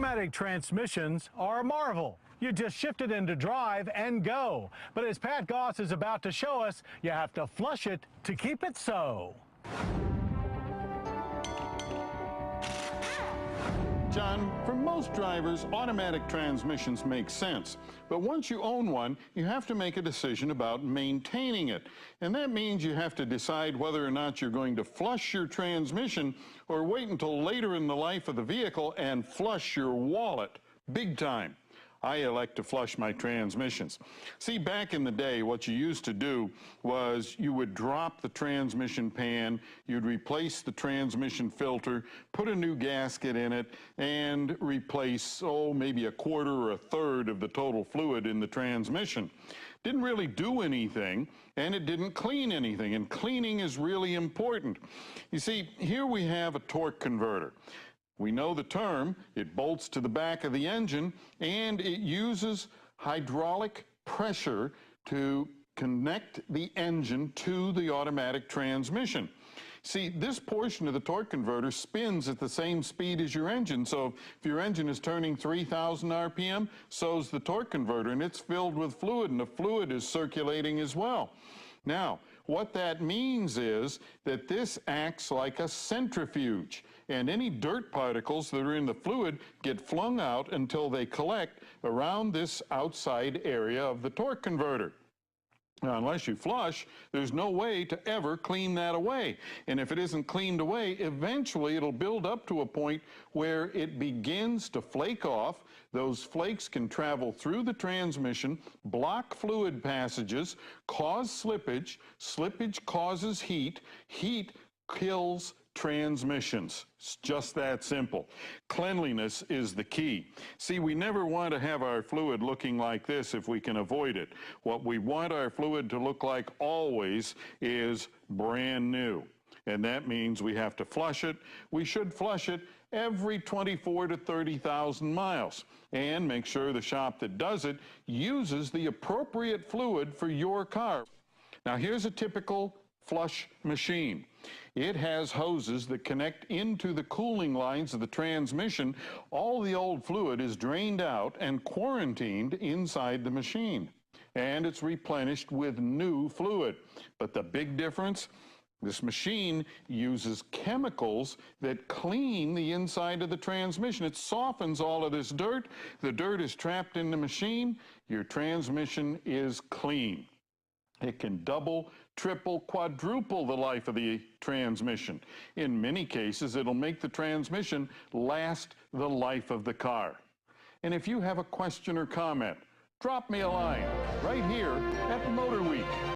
Automatic transmissions are a marvel. You just shift it into drive and go. But as Pat Goss is about to show us, you have to flush it to keep it so. John, for most drivers, automatic transmissions make sense. But once you own one, you have to make a decision about maintaining it. And that means you have to decide whether or not you're going to flush your transmission or wait until later in the life of the vehicle and flush your wallet big time. I elect to flush my transmissions. See, back in the day, what you used to do was you would drop the transmission pan, you'd replace the transmission filter, put a new gasket in it, and replace, maybe a quarter or a third of the total fluid in the transmission. Didn't really do anything, and it didn't clean anything, and cleaning is really important. You see, here we have a torque converter. We know the term. It bolts to the back of the engine, and it uses hydraulic pressure to connect the engine to the automatic transmission. See, this portion of the torque converter spins at the same speed as your engine. So if your engine is turning 3,000 RPM, so's the torque converter, and it's filled with fluid, and the fluid is circulating as well. Now, what that means is that this acts like a centrifuge, and any dirt particles that are in the fluid get flung out until they collect around this outside area of the torque converter. Now, unless you flush, there's no way to ever clean that away. And if it isn't cleaned away, eventually it'll build up to a point where it begins to flake off. Those flakes can travel through the transmission, block fluid passages, cause slippage. Slippage causes heat. Heat kills transmissions. It's just that simple. Cleanliness is the key. See, we never want to have our fluid looking like this if we can avoid it. What we want our fluid to look like always is brand new. And that means we have to flush it. We should flush it every 24 to 30,000 miles. And make sure the shop that does it uses the appropriate fluid for your car. Now, here's a typical flush machine. It has hoses that connect into the cooling lines of the transmission. All the old fluid is drained out and quarantined inside the machine, and it's replenished with new fluid. But the big difference, this machine uses chemicals that clean the inside of the transmission. It softens all of this dirt. The dirt is trapped in the machine. Your transmission is clean. It can double, triple, quadruple the life of the transmission. In many cases, it'll make the transmission last the life of the car. And if you have a question or comment, drop me a line right here at Motor Week.